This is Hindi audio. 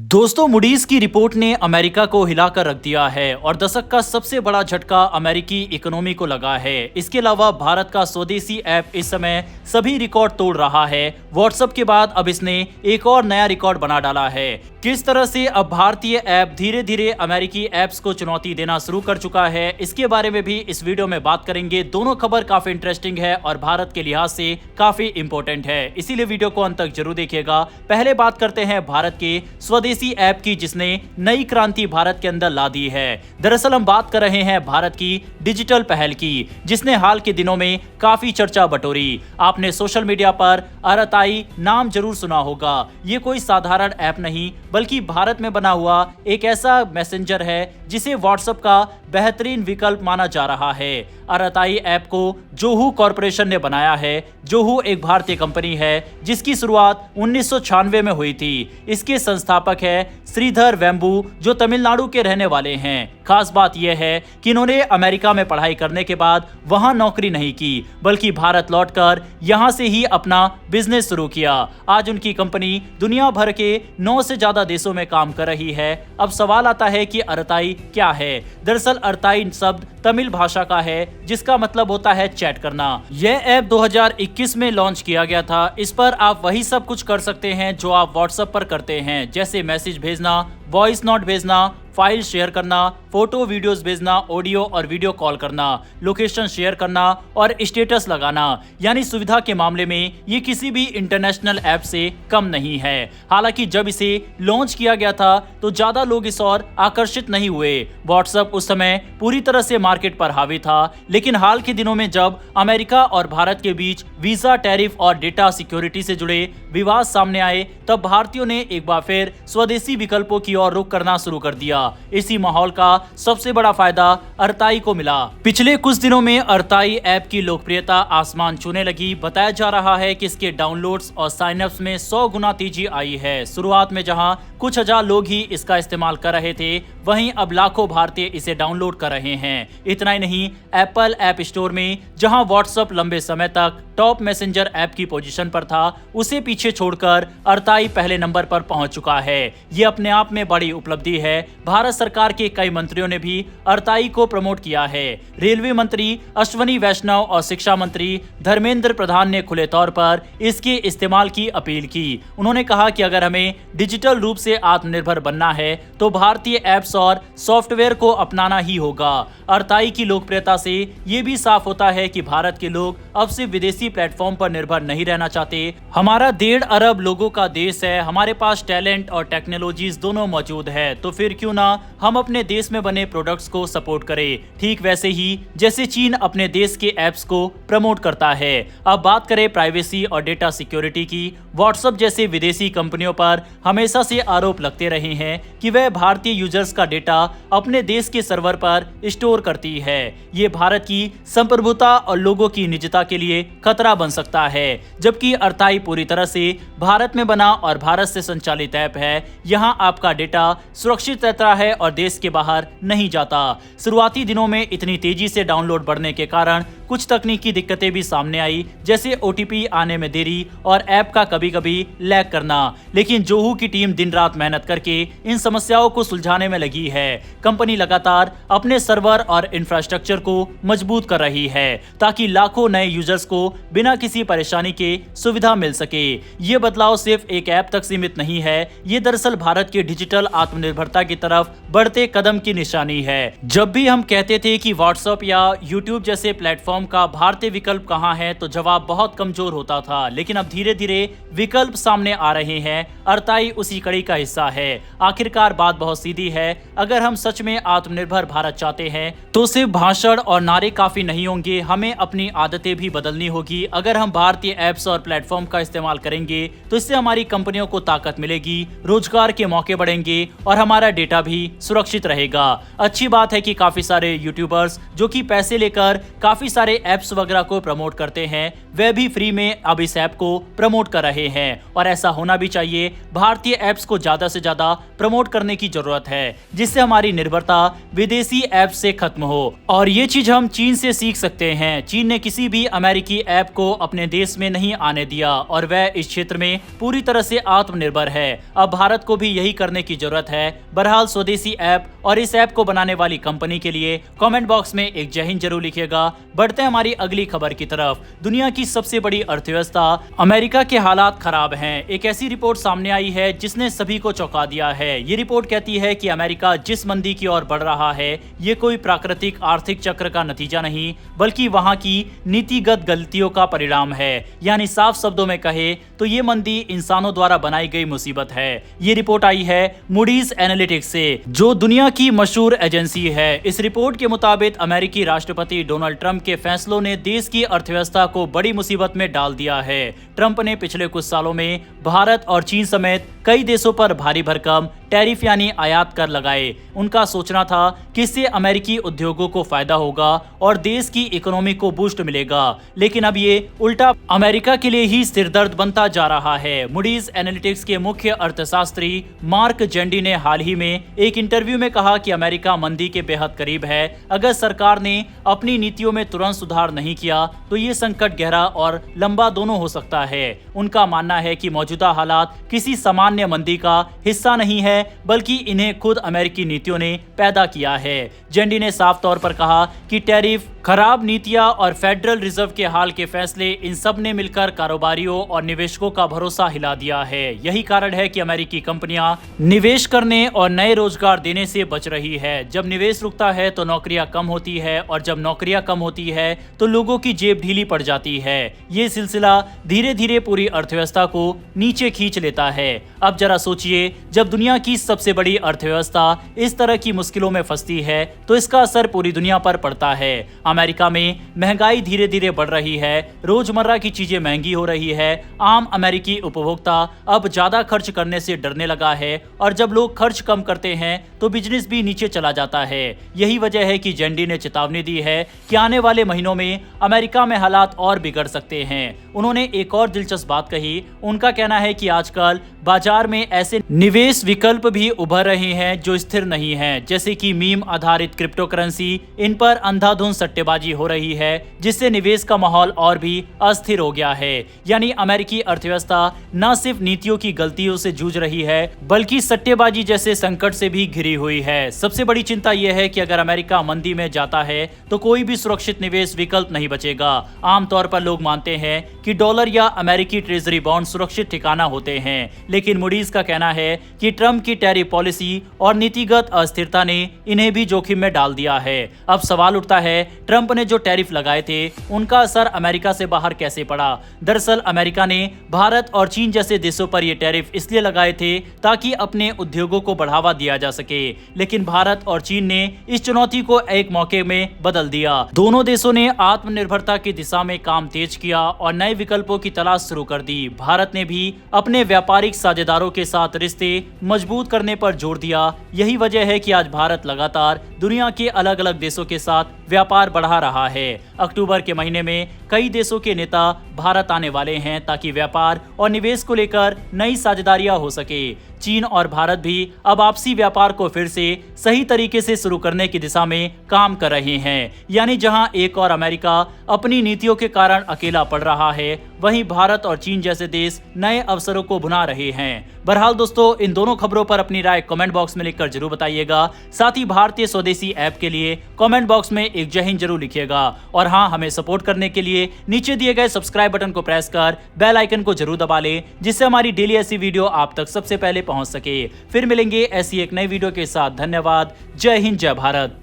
दोस्तों, मूडीज की रिपोर्ट ने अमेरिका को हिलाकर रख दिया है और दशक का सबसे बड़ा झटका अमेरिकी इकोनॉमी को लगा है। इसके अलावा भारत का स्वदेशी ऐप इस समय सभी रिकॉर्ड तोड़ रहा है। व्हाट्सएप के बाद अब इसने एक और नया रिकॉर्ड बना डाला है। किस तरह से अब भारतीय ऐप धीरे धीरे अमेरिकी ऐप्स को चुनौती देना शुरू कर चुका है, इसके बारे में भी इस वीडियो में बात करेंगे। दोनों खबर काफी इंटरेस्टिंग है और भारत के लिहाज से काफी इंपॉर्टेंट है, इसीलिए वीडियो को अंत तक जरूर देखिएगा। पहले बात करते हैं भारत के स्वदेशी ऐप की, जिसने नई क्रांति भारत के अंदर ला दी है। दरअसल हम बात कर रहे हैं भारत की डिजिटल पहल की, जिसने हाल के दिनों में काफी चर्चा बटोरी। आपने सोशल मीडिया पर अरताई नाम जरूर सुना होगा। ये कोई साधारण ऐप नहीं बल्कि भारत में बना हुआ एक ऐसा मैसेंजर है जिसे व्हाट्सएप का बेहतरीन विकल्प माना जा रहा है। अरताई ऐप को जोहू कॉरपोरेशन ने बनाया है। जोहू एक भारतीय कंपनी है जिसकी शुरुआत 1996 में हुई थी। इसके संस्थापक है श्रीधर वेम्बू, जो तमिलनाडु के रहने वाले हैं। खास बात यह है कि इन्होंने अमेरिका में पढ़ाई करने के बाद वहां नौकरी नहीं की, बल्कि भारत लौटकर यहां से ही अपना बिजनेस शुरू किया। आज उनकी कंपनी दुनिया भर के 9 से ज्यादा देशों में काम कर रही है। अब सवाल आता है कि अरताई क्या है। दरअसल अरताई शब्द तमिल भाषा का है, जिसका मतलब होता है चैट करना। यह ऐप 2021 में लॉन्च किया गया था। इस पर आप वही सब कुछ कर सकते हैं जो आप व्हाट्सएप पर करते हैं, जैसे मैसेज भेजना, वॉइस नोट भेजना, फाइल शेयर करना, फोटो वीडियोस भेजना, ऑडियो और वीडियो कॉल करना, लोकेशन शेयर करना और स्टेटस लगाना। यानी सुविधा के मामले में ये किसी भी इंटरनेशनल ऐप से कम नहीं है। हालांकि जब इसे लॉन्च किया गया था तो ज्यादा लोग इस ओर आकर्षित नहीं हुए। व्हाट्सएप उस समय पूरी तरह से मार्केट पर हावी था, लेकिन हाल के दिनों में जब अमेरिका और भारत के बीच वीजा, टैरिफ और डेटा सिक्योरिटी से जुड़े विवाद सामने आए, तब भारतीयों ने एक बार फिर स्वदेशी विकल्पों की ओर रुख करना शुरू कर दिया। इसी माहौल का सबसे बड़ा फायदा अरताई को मिला। पिछले कुछ दिनों में अरताई ऐप की लोकप्रियता आसमान छूने लगी। बताया जा रहा है कि इसके डाउनलोड्स और साइनअप्स में 100 गुना तेजी आई है। शुरुआत में जहां कुछ हजार लोग ही इसका इस्तेमाल कर रहे थे, वहीं अब लाखों भारतीय इसे डाउनलोड कर रहे हैं। इतना ही नहीं, एप्पल ऐप स्टोर में जहां व्हाट्सएप लंबे समय तक टॉप मैसेंजर ऐप की पोजीशन पर था, उसे पीछे छोड़कर अरताई पहले नंबर पर पहुंच चुका है। ये अपने आप में बड़ी उपलब्धि है। भारत सरकार के कई मंत्रियों ने भी अरताई को प्रमोट किया है। रेलवे मंत्री अश्वनी वैष्णव और शिक्षा मंत्री धर्मेंद्र प्रधान ने खुले तौर पर इसके इस्तेमाल की अपील की। उन्होंने कहा कि अगर हमें डिजिटल रूप से आत्मनिर्भर बनना है तो भारतीय ऐप्स और सॉफ्टवेयर को अपनाना ही होगा। अरताई की लोकप्रियता से ये भी साफ होता है कि भारत के लोग अब से विदेशी प्लेटफॉर्म पर निर्भर नहीं रहना चाहते। हमारा 1.5 अरब लोगों का देश है, हमारे पास टैलेंट और टेक्नोलॉजीज दोनों मौजूद है, तो फिर क्यों ना हम अपने देश में बने प्रोडक्ट्स को सपोर्ट करें, ठीक वैसे ही जैसे चीन अपने देश के ऐप्स को प्रमोट करता है। अब बात करें प्राइवेसी और डेटा सिक्योरिटी की। व्हाट्सएप जैसे विदेशी कंपनियों पर हमेशा से आरोप लगते रहे हैं कि वह भारतीय यूजर्स का डेटा अपने देश के सर्वर पर स्टोर करती है। ये भारत की संप्रभुता और लोगों की निजता के लिए खतरा बन सकता है। जबकि अरताई पूरी तरह से भारत में बना और भारत से संचालित ऐप है। यहाँ आपका डेटा सुरक्षित रहता है और देश के बाहर नहीं जाता। शुरुआती दिनों में इतनी तेजी से डाउनलोड बढ़ने के कारण कुछ तकनीकी दिक्कतें भी सामने आई, जैसे ओटीपी आने में देरी और ऐप का कभी-कभी लैग करना। लेकिन जोहू की टीम दिन रात मेहनत करके इन समस्याओं को सुलझाने में लगी है। कंपनी लगातार अपने सर्वर और इंफ्रास्ट्रक्चर को मजबूत कर रही है ताकि लाखों नए यूजर्स को बिना किसी परेशानी के सुविधा मिल सके। ये बदलाव सिर्फ एक ऐप तक सीमित नहीं है, ये दरअसल भारत की डिजिटल आत्मनिर्भरता की तरफ बढ़ते कदम की निशानी है। जब भी हम कहते थे कि व्हाट्सएप या यूट्यूब जैसे प्लेटफॉर्म का भारतीय विकल्प कहां है, तो जवाब बहुत कमजोर होता था, लेकिन अब धीरे धीरे विकल्प सामने आ रहे हैं। अरताई उसी कड़ी का हिस्सा है। आखिरकार बात बहुत सीधी है, अगर हम सच में आत्मनिर्भर भारत चाहते हैं तो सिर्फ भाषण और नारे काफी नहीं होंगे, हमें अपनी आदतें भी बदलनी होगी। अगर हम भारतीय ऐप्स और प्लेटफॉर्म का इस्तेमाल करेंगे तो इससे हमारी कंपनियों को ताकत मिलेगी, रोजगार के मौके बढ़ेंगे और हमारा डेटा भी सुरक्षित रहेगा। अच्छी बात है कि काफी सारे यूट्यूबर्स जो कि पैसे लेकर काफी सारे ऐप्स वगैरह को प्रमोट करते हैं, वे भी फ्री में अब इस ऐप को प्रमोट कर रहे हैं और ऐसा होना भी चाहिए। भारतीय ऐप्स को ज्यादा से ज्यादा प्रमोट करने की जरूरत है, जिससे हमारी निर्भरता विदेशी ऐप से खत्म हो। और ये चीज हम चीन से सीख सकते हैं। चीन ने किसी भी अमेरिकी ऐप ऐप को अपने देश में नहीं आने दिया और वह इस क्षेत्र में पूरी तरह से आत्मनिर्भर है। अब भारत को भी यही करने की जरूरत है। बहरहाल स्वदेशी ऐप और इस ऐप को बनाने वाली कंपनी के लिए कमेंट बॉक्स में एक जय हिंद जरूर लिखिएगा। बढ़ते हैं हमारी अगली खबर की तरफ। दुनिया की सबसे बड़ी अर्थव्यवस्था अमेरिका के हालात खराब हैं। एक ऐसी रिपोर्ट सामने आई है जिसने सभी को चौंका दिया है। ये रिपोर्ट कहती है कि अमेरिका जिस मंदी की ओर बढ़ रहा है ये कोई प्राकृतिक आर्थिक चक्र का नतीजा नहीं बल्कि वहां की नीतिगत गलतियों का परिणाम है। यानी साफ शब्दों में कहे तो ये मंदी इंसानों द्वारा बनाई गई मुसीबत है। ये रिपोर्ट आई है मूडीज एनालिटिक्स से, जो दुनिया की मशहूर एजेंसी है। इस रिपोर्ट के मुताबिक अमेरिकी राष्ट्रपति डोनाल्ड ट्रंप के फैसलों ने देश की अर्थव्यवस्था को बड़ी मुसीबत में डाल दिया है। ट्रंप ने पिछले कुछ सालों में भारत और चीन समेत कई देशों पर भारी भरकम टैरिफ यानी आयात कर लगाए। उनका सोचना था कि इससे अमेरिकी उद्योगों को फायदा होगा और देश की इकोनॉमी को बूस्ट मिलेगा, लेकिन अब ये उल्टा अमेरिका के लिए ही सिरदर्द बनता जा रहा है। मूडीज एनालिटिक्स के मुख्य अर्थशास्त्री मार्क जेंडी ने हाल ही में एक इंटरव्यू में कहा कि अमेरिका मंदी के बेहद करीब है। अगर सरकार ने अपनी नीतियों में तुरंत सुधार नहीं किया तो ये संकट गहरा और लंबा दोनों हो सकता है। उनका मानना है कि मौजूदा हालात किसी सामान्य मंदी का हिस्सा नहीं है बल्कि इन्हें खुद अमेरिकी नीतियों ने पैदा किया है। जेंडी ने साफ तौर पर कहा कि टैरिफ, खराब नीतियां और फेडरल रिजर्व के हाल के फैसले, इन सब ने मिलकर कारोबारियों और निवेशकों का भरोसा हिला दिया है। यही कारण है कि अमेरिकी कंपनियां निवेश करने और नए रोजगार देने से बच रही है। जब निवेश रुकता है तो नौकरियां कम होती है और जब नौकरियां कम होती है तो लोगों की जेब ढीली पड़ जाती है। ये सिलसिला धीरे धीरे पूरी अर्थव्यवस्था को नीचे खींच लेता है। अब जरा सोचिए, जब दुनिया की सबसे बड़ी अर्थव्यवस्था इस तरह की मुश्किलों में फंसती है तो इसका असर पूरी दुनिया पर पड़ता है। अमेरिका में महंगाई धीरे धीरे बढ़ रही है, रोजमर्रा की चीजें महंगी हो रही है। आम अमेरिकी उपभोक्ता अब ज्यादा खर्च करने से डरने लगा है और जब लोग खर्च कम करते हैं तो बिजनेस भी नीचे चला जाता है। यही वजह है कि जेंडी ने चेतावनी दी है कि आने वाले महीनों में अमेरिका में हालात और बिगड़ सकते हैं। उन्होंने एक और दिलचस्प बात कही। उनका कहना है कि आजकल बाजार में ऐसे निवेश विकल्प भी उभर रहे हैं जो स्थिर नहीं हैं, जैसे कि मीम आधारित क्रिप्टो करेंसी। इन पर अंधाधुंध सट्टेबाजी हो रही है जिससे निवेश का माहौल और भी अस्थिर हो गया है। यानी अमेरिकी अर्थव्यवस्था न सिर्फ नीतियों की गलतियों से जूझ रही है बल्कि सट्टेबाजी जैसे संकट से भी घिरी हुई है। सबसे बड़ी चिंता यह है कि अगर अमेरिका मंदी में जाता है तो कोई भी सुरक्षित निवेश विकल्प नहीं बचेगा। आमतौर पर लोग मानते हैं कि डॉलर या अमेरिकी ट्रेजरी बॉन्ड सुरक्षित ठिकाना होते हैं, लेकिन मूडीज का कहना है कि ट्रंप की टैरिफ पॉलिसी और नीतिगत अस्थिरता ने इन्हें भी जोखिम में डाल दिया है। अब सवाल उठता है, ट्रंप ने जो टैरिफ लगाए थे उनका असर अमेरिका से बाहर कैसे पड़ा? दरअसल अमेरिका ने भारत और चीन जैसे देशों पर ये टैरिफ इसलिए लगाए थे ताकि अपने उद्योगों को बढ़ावा दिया जा सके, लेकिन भारत और चीन ने इस चुनौती को एक मौके में बदल दिया। दोनों देशों ने आत्मनिर्भरता की दिशा में काम तेज किया और नए विकल्पों की तलाश शुरू कर दी। भारत ने भी अपने व्यापारिक साझेदारों के साथ रिश्ते मजबूत करने पर जोर दिया। यही वजह है कि आज भारत लगातार दुनिया के अलग अलग देशों के साथ व्यापार बढ़ा रहा है। अक्टूबर के महीने में कई देशों के नेता भारत आने वाले हैं ताकि व्यापार और निवेश को लेकर नई साझेदारियां हो सके। चीन और भारत भी अब आपसी व्यापार को फिर से सही तरीके से शुरू करने की दिशा में काम कर रहे हैं। यानी जहां एक और अमेरिका अपनी नीतियों के कारण अकेला पड़ रहा है, वहीं भारत और चीन जैसे देश नए अवसरों को भुना रहे हैं। बहरहाल दोस्तों, इन दोनों खबरों पर अपनी राय कमेंट बॉक्स में लिखकर जरूर बताइएगा। साथ ही भारतीय स्वदेशी ऐप के लिए कमेंट बॉक्स में एक जय हिंद जरूर लिखिएगा। और हाँ, हमें सपोर्ट करने के लिए नीचे दिए गए सब्सक्राइब बटन को प्रेस कर बेल आइकन को जरूर दबा लें, जिससे हमारी डेली ऐसी वीडियो आप तक सबसे पहले पहुंच सके। फिर मिलेंगे ऐसी एक नई वीडियो के साथ। धन्यवाद। जय हिंद, जय भारत।